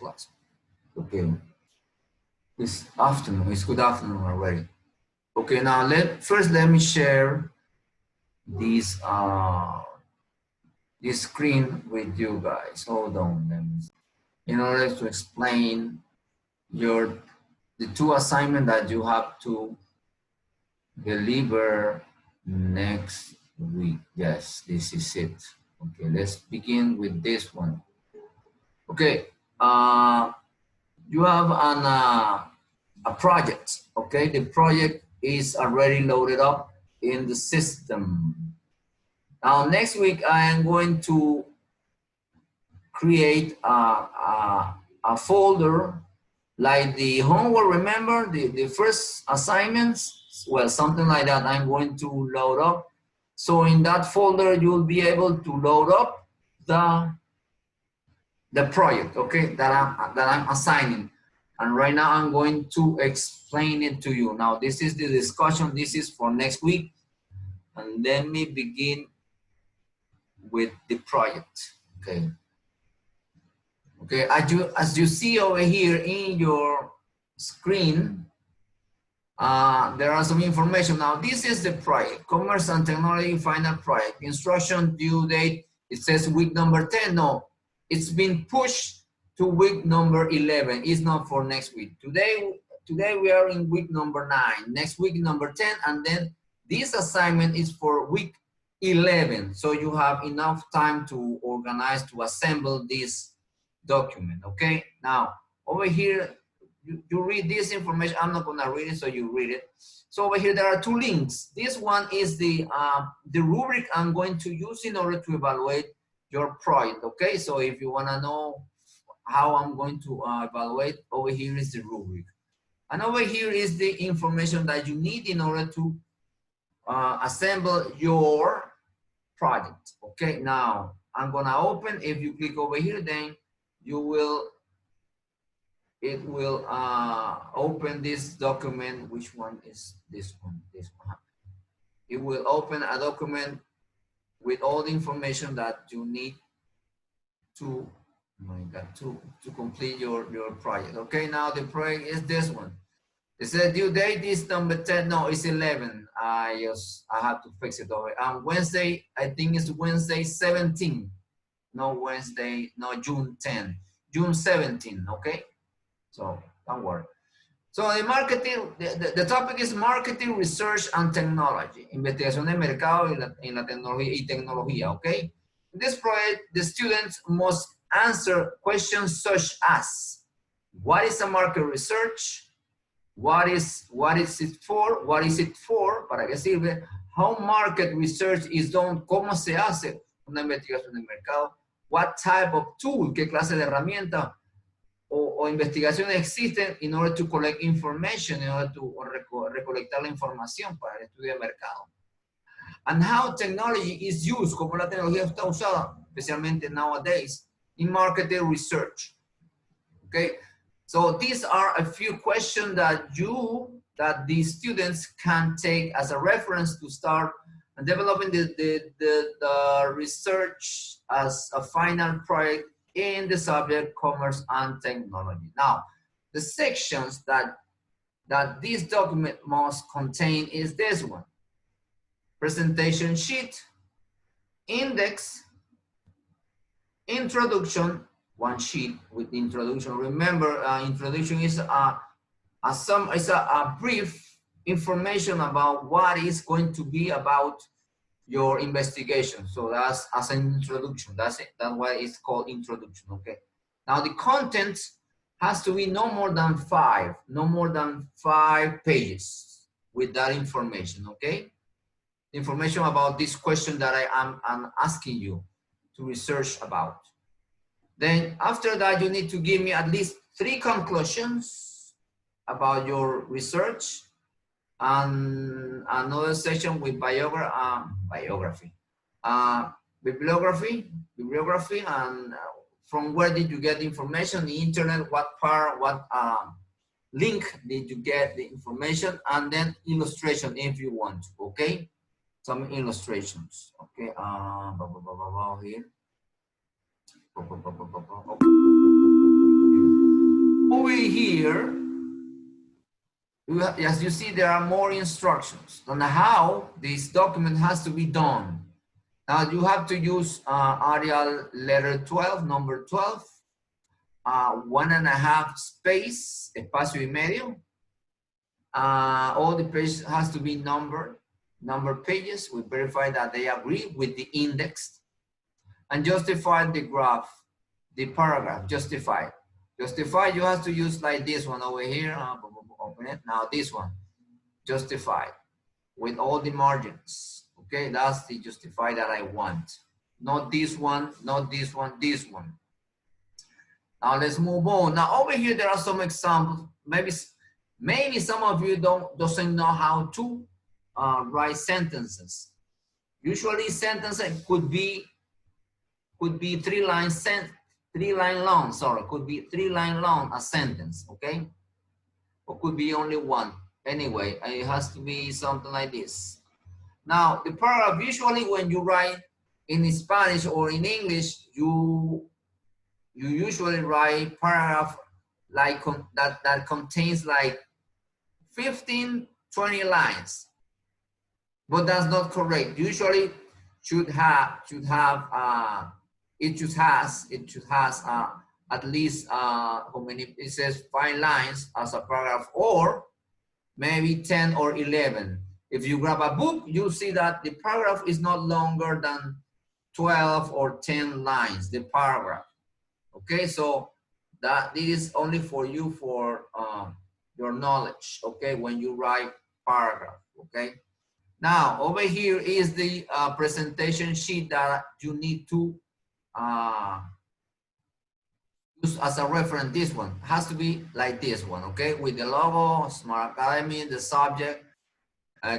class. Okay. This afternoon, it's good afternoon already. Okay, now first let me share this this screen with you guys. Hold on, let me, in order to explain the two assignments that you have to deliver next week. Yes, this is it. Okay, let's begin with this one. Okay, you have a project. Okay, the project is already loaded up in the system. Now next week I am going to create a folder like the homework. Remember the first assignments? Well, something like that I'm going to load up. So in that folder, you'll be able to load up the project, okay, that I'm assigning. And right now I'm going to explain it to you. Now this is the discussion. This is for next week. And let me begin with the project, okay. Okay, as you see over here in your screen, there are some information. Now, this is the project, Commerce and Technology Final Project. Instruction due date, it says week number 10. No, it's been pushed to week number 11. It's not for next week. Today we are in week number 9. Next week, number 10. And then this assignment is for week 11. So you have enough time to organize, to assemble this document, okay? Now, over here, you read this information. I'm not gonna read it, so you read it. So over here, there are two links. This one is the rubric I'm going to use in order to evaluate your project, okay? So if you wanna know how I'm going to evaluate, over here is the rubric. And over here is the information that you need in order to assemble your project, okay? Now, I'm gonna open, if you click over here, then it will open this document. Which one is this one? This one. It will open a document with all the information that you need to, oh my God, to complete your project. Okay, now the project is this one. It says due date is number 10. No, it's 11. I have to fix it over. Wednesday, I think it's Wednesday 17. No, Wednesday, no, June 10, June 17, okay? So don't worry. So the marketing, the topic is marketing, research, and technology. Investigación de mercado en la tecnología, okay? In this project, the students must answer questions such as, what is a market research? What is it for? What is it for? ¿Para qué sirve? How market research is done? ¿Cómo se hace una investigación de mercado? What type of tool, qué clase de herramienta o investigaciones existen in order to collect information, in order to recolectar la información para el estudio de mercado. And how technology is used, como la tecnología está usada, especialmente nowadays, in marketing research. Okay, so these are a few questions that the students can take as a reference to start developing the research as a final project in the subject Commerce and Technology. Now, the sections that this document must contain is this one: presentation sheet, index, introduction, one sheet with introduction. Remember, introduction is a brief information about what is going to be about your investigation. So that's as an introduction. That's it. That's why it's called introduction. Okay. Now the content has to be no more than 5 pages with that information. Okay. Information about this question that I'm asking you to research about. Then after that, you need to give me at least 3 conclusions about your research, and another section with bibliography, and from where did you get the information, the internet, what link did you get the information, and then illustration if you want, okay? Some illustrations, okay? Here. here, as you see, there are more instructions on how this document has to be done. Now you have to use Arial letter 12, number 12, 1.5 space, espacio y medio. All the pages has to be numbered pages. We verify that they agree with the index, and justify the graph, the paragraph, justify. Justify, you have to use like this one over here. Open it. Now this one, justify with all the margins. Okay, that's the justify that I want. Not this one, not this one, this one. Now let's move on. Now over here there are some examples. Maybe some of you doesn't know how to write sentences. Usually sentences could be 3 lines long. Sorry, could be 3 line long a sentence. Okay, or could be only one. Anyway, it has to be something like this. Now the paragraph, usually when you write in Spanish or in English, you usually write paragraph like that contains like 15, 20 lines, but that's not correct. Usually it should has at least how many? It says 5 lines as a paragraph, or maybe 10 or 11. If you grab a book, you'll see that the paragraph is not longer than 12 or 10 lines, the paragraph. Okay, so that this is only for you for your knowledge, okay, when you write paragraph, okay? Now, over here is the presentation sheet that you need to use as a reference. This one has to be like this one, okay? With the logo, Smart Academy, the subject,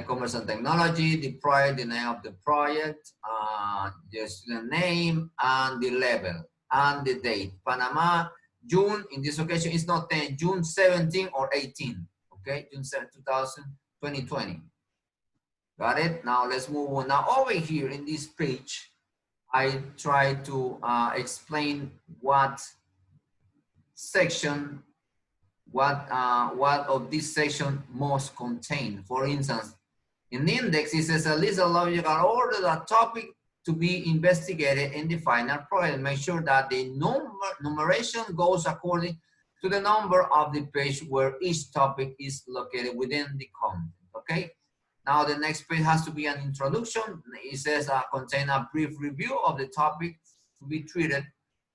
Commerce and Technology, the project, the name of the project, the student name, and the level, and the date. Panama, June, in this occasion, it's not 10, June 17 or 18, okay? June 7, 2020. Got it? Now let's move on. Now over here in this page, I try to explain what section, what of this section must contain. For instance, in the index, it says a list of logical order, the topic to be investigated in the final project. Make sure that the numeration goes according to the number of the page where each topic is located within the content, okay? Now the next page has to be an introduction. It says contain a brief review of the topic to be treated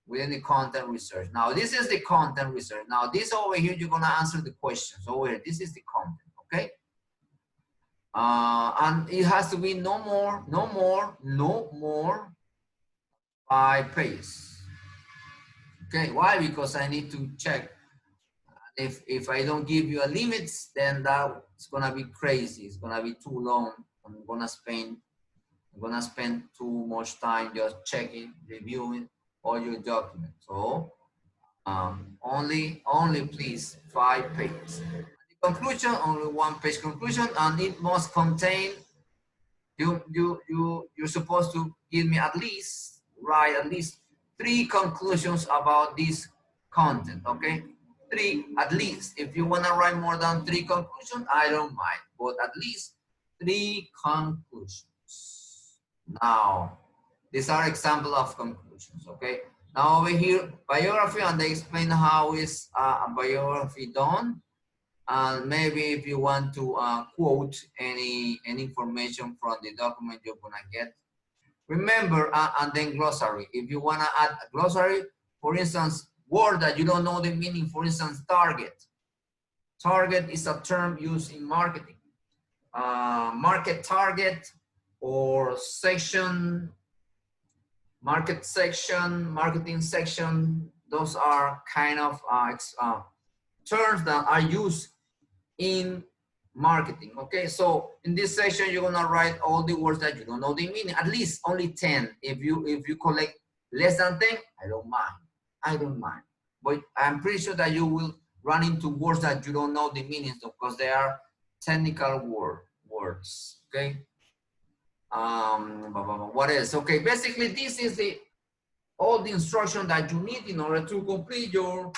within the content research. Now this is the content research. Now this over here, you're gonna answer the questions. Over here, this is the content, okay? And it has to be no more 5 pages. Okay, why? Because I need to check. If I don't give you a limit, then that's gonna be crazy. It's gonna be too long. I'm gonna spend too much time just checking, reviewing all your documents. So only please 5 pages. The conclusion, only 1 page conclusion, and it must contain. You're supposed to give me at least 3 conclusions about this content. Okay. 3 at least. If you want to write more than 3 conclusions, I don't mind, but at least 3 conclusions. Now, these are examples of conclusions, okay? Now over here, biography, and they explain how is a biography done. And maybe if you want to quote any information from the document you're gonna get. Remember, and then glossary. If you wanna add a glossary, for instance, word that you don't know the meaning, for instance, target. Target is a term used in marketing. Market target or section, market section, marketing section. Those are kind of terms that are used in marketing. Okay, so in this section, you're gonna write all the words that you don't know the meaning, at least only 10. If you collect less than 10, I don't mind. But I'm pretty sure that you will run into words that you don't know the meanings of, because they are technical words. Okay. What else? Okay, basically this is all the instruction that you need in order to complete your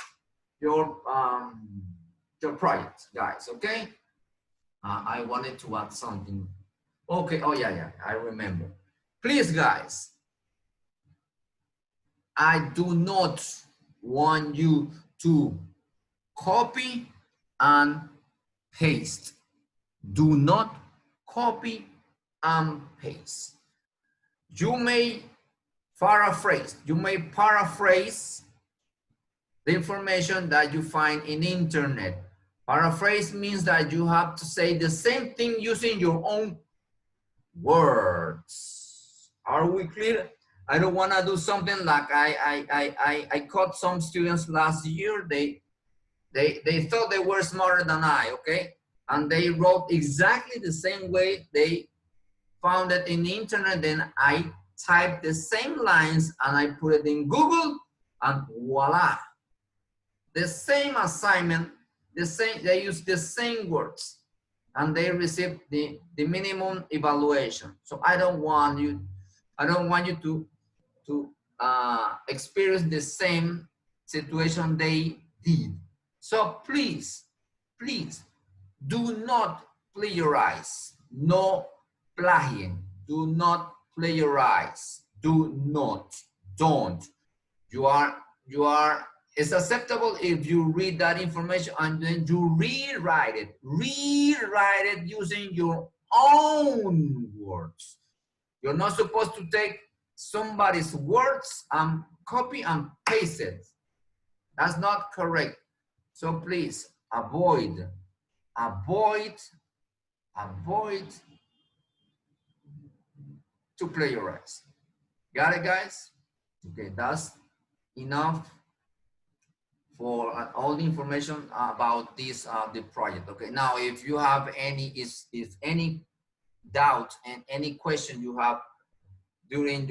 your project, guys, okay? I wanted to add something. Okay, oh yeah, I remember. Please, guys, I do not want you to copy and paste. Do not copy and paste. You may paraphrase. You may paraphrase the information that you find in internet. Paraphrase means that you have to say the same thing using your own words. Are we clear? I don't want to do something like I caught some students last year. They thought they were smarter than I, okay? And they wrote exactly the same way they found it in the internet. Then I typed the same lines and I put it in Google, and voila. The same assignment, they use the same words, and they receive the minimum evaluation. So I don't want you to experience the same situation they did. So please do not plagiarize. No plagiarism. Do not plagiarize. Don't. You are, it's acceptable if you read that information and then you rewrite it using your own words. You're not supposed to take somebody's words and copy and paste it. That's not correct. So please avoid to plagiarize. Got it, guys? Okay, that's enough for all the information about this the project. Okay, now if you have any any doubt and any question you have during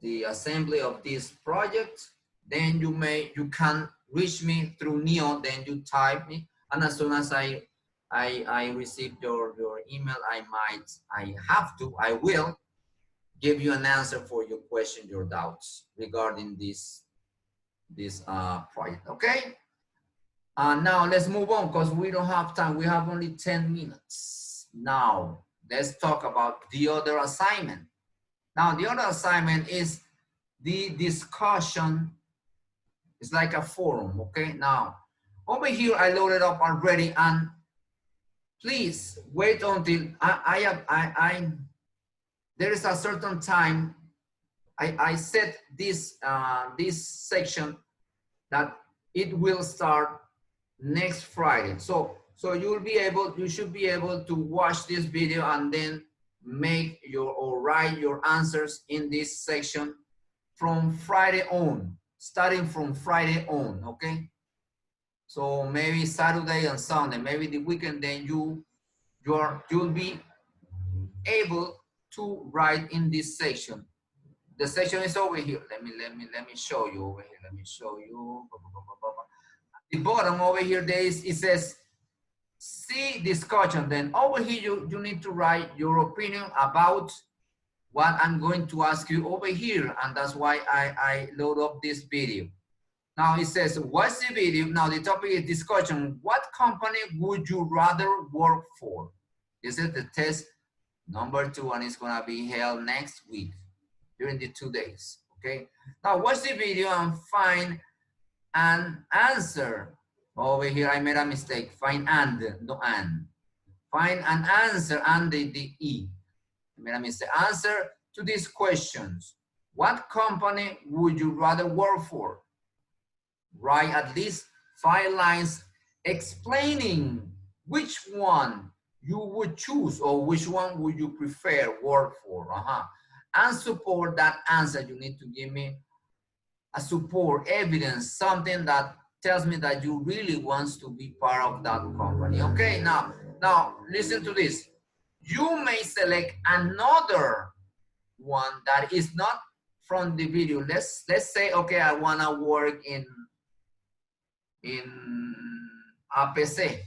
the assembly of this project, then you can reach me through Neo. Then you type me, and as soon as I receive your email, I will give you an answer for your question, your doubts regarding this project. Okay. Now let's move on because we don't have time. We have only 10 minutes. Now let's talk about the other assignment. Now the other assignment is the discussion. It's like a forum. Okay. Now over here I loaded up already, and please wait until there is a certain time. I set this this section that it will start next Friday. So you should be able to watch this video and then make or write your answers in this section from Friday on, starting from Friday on, okay? So maybe Saturday and Sunday, maybe the weekend, then you'll be able to write in this section. The section is over here. Let me show you over here. Let me show you. The bottom over here, it says see discussion. Then over here, you need to write your opinion about what I'm going to ask you over here. And that's why I load up this video. Now it says, what's the video? Now the topic is discussion. What company would you rather work for? This is the test number 2, and it's gonna be held next week during the 2 days, okay? Now watch the video and find an answer. Over here, I made a mistake. Find no and. Find an answer and the E. I made a mistake. Answer to these questions. What company would you rather work for? Write at least 5 lines explaining which one you would choose or which one would you prefer work for. And support that answer. You need to give me a support, evidence, something that tells me that you really want to be part of that company. Okay, now listen to this. You may select another one that is not from the video. Let's say, okay, I want to work in APC.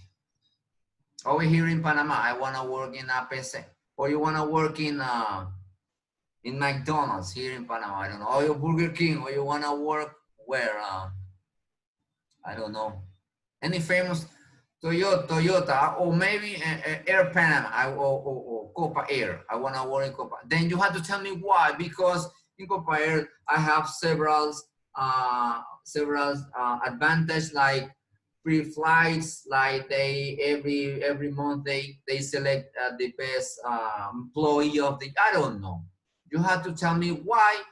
Over here in Panama, I want to work in APC. Or you want to work in McDonald's here in Panama, I don't know, or Burger King, or you want to work where, I don't know, Any famous Toyota, or maybe Air Panama or Copa Air. I want to work in Copa. Then you have to tell me why. Because in Copa Air, I have several advantage, like free flights, like they every month they select the best employee of the. I don't know. You have to tell me why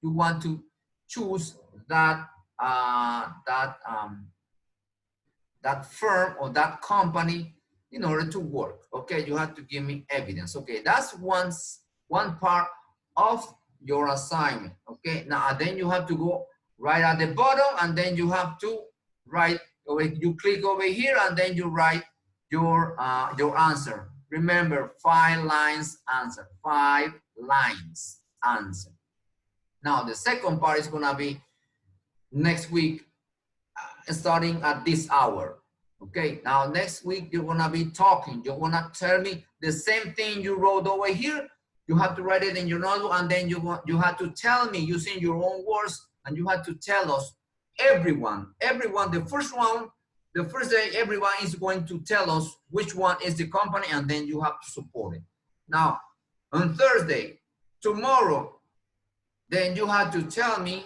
you want to choose that that firm or that company in order to work. Okay, you have to give me evidence. Okay, that's one part of your assignment. Okay, now then you have to go right at the bottom, and then you have to write. You click over here, and then you write your answer. Remember, 5 lines answer. 5 lines answer. Now the second part is gonna be next week, starting at this hour. Okay, now next week you're gonna be talking. You're gonna tell me the same thing you wrote over here. You have to write it in your notebook, and then you have to tell me using your own words, and you have to tell us, everyone, the first day, everyone is going to tell us which one is the company, and then you have to support it. Now, on Thursday, tomorrow, then you have to tell me,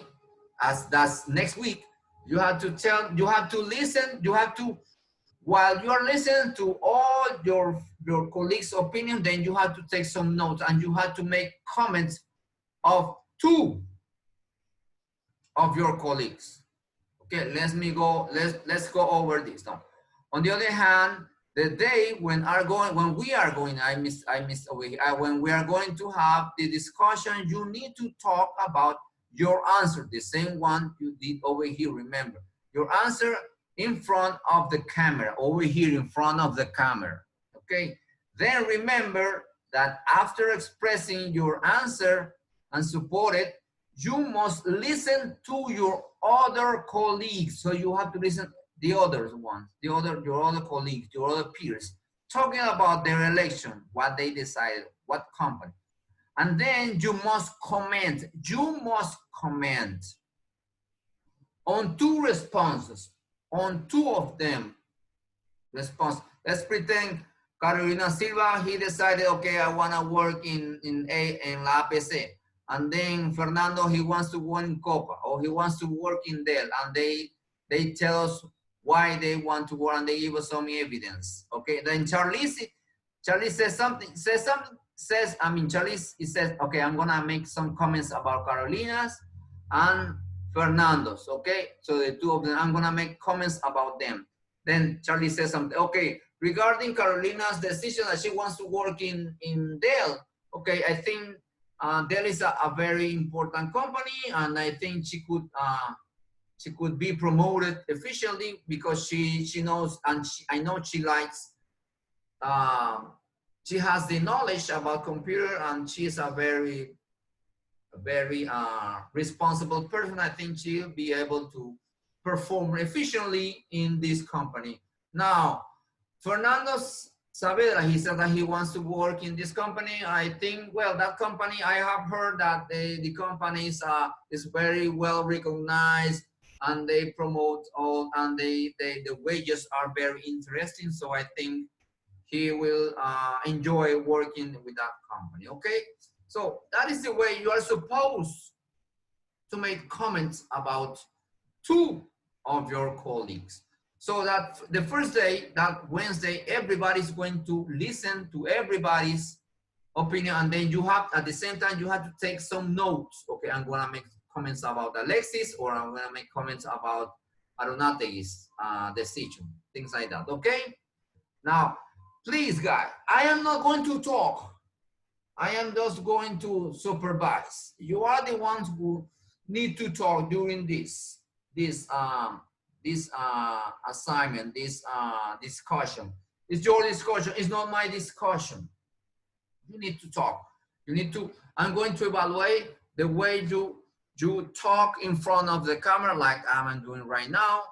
as that's next week, you have to listen, while you are listening to all your colleagues' opinion, then you have to take some notes, and you have to make comments of 2 of your colleagues. Okay, let's go over this now. On the other hand, the day when we are going, I missed over here. When we are going to have the discussion, you need to talk about your answer, the same one you did over here. Remember, your answer in front of the camera, over here in front of the camera. Okay, then remember that after expressing your answer and support it, you must listen to your other colleagues. So you have to listen the other ones, your other colleagues, your other peers, talking about their election, what they decided, what company. And then you must comment. You must comment on 2 responses, on 2 of them response. Let's pretend Carolina Silva, he decided, okay, I want to work in La APC. And then Fernando, he wants to work in Copa, or he wants to work in Dell, and they tell us why they want to work, and they give us some evidence. Okay, then Charlie says something, he says, okay, I'm gonna make some comments about Carolina's and Fernando's. Okay, so the 2 of them, I'm gonna make comments about them. Then Charlie says something, okay, regarding Carolina's decision that she wants to work in Dell. Okay, I think Dell is a very important company, and I think she could be promoted efficiently, because she knows, and I know she likes, she has the knowledge about computer, and she's a very responsible person. I think she'll be able to perform efficiently in this company. Now, Fernando Saavedra, he said that he wants to work in this company. I think, well, that company, I have heard that the company is very well recognized, and they promote all, and the wages are very interesting. So I think he will enjoy working with that company. Okay, so that is the way you are supposed to make comments about 2 of your colleagues. So that the first day, that Wednesday, everybody's going to listen to everybody's opinion, and then you have, at the same time, you have to take some notes. Okay, I'm gonna make comments about Alexis, or I'm gonna make comments about Arunate's decision, things like that. Okay, now please, guys, I am not going to talk. I am just going to supervise. You are the ones who need to talk during this assignment, this discussion. It's your discussion. It's not my discussion. You need to talk. You need to. I'm going to evaluate the way you talk in front of the camera, like I'm doing right now.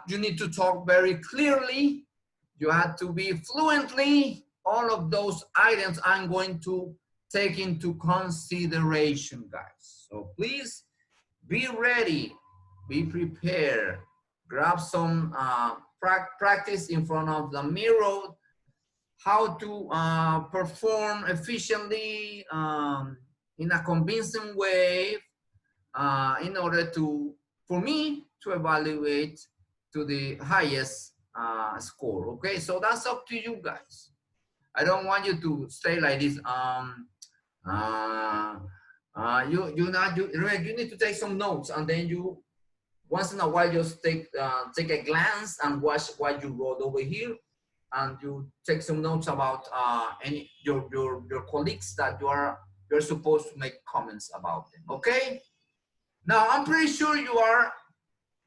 You need to talk very clearly. You have to be fluently. All of those items I'm going to take into consideration, guys. So please be ready, be prepared. grab some practice in front of the mirror, how to perform efficiently in a convincing way in order to, for me, to evaluate to the highest score. Okay, so that's up to you guys. I don't want you to stay like this. You need to take some notes, and then you once in a while just take a glance and watch what you wrote over here, and you take some notes about any your colleagues that you're supposed to make comments about them. Okay. Now I'm pretty sure you are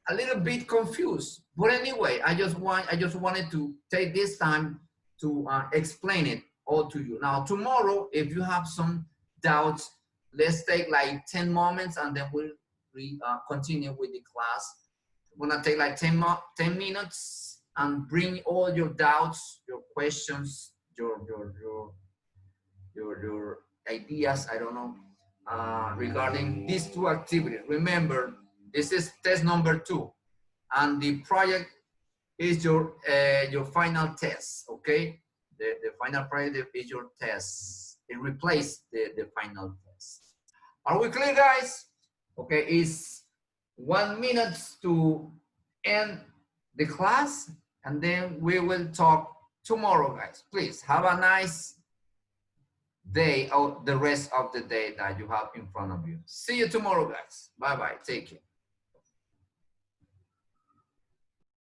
a little bit confused, but anyway, I just wanted to take this time to explain it all to you. Now tomorrow, if you have some doubts, let's take like 10 moments, and then we'll continue with the class. We're gonna take like 10 minutes and bring all your doubts, your questions, your ideas, I don't know, regarding these two activities. Remember, this is test number 2, and the project is your final test. Okay, the final project is your test. It replaced the final test. Are we clear, guys? Okay, it's 1 minute to end the class, and then we will talk tomorrow, guys. Please have a nice day, or the rest of the day that you have in front of you. See you tomorrow, guys. Bye bye. Take care.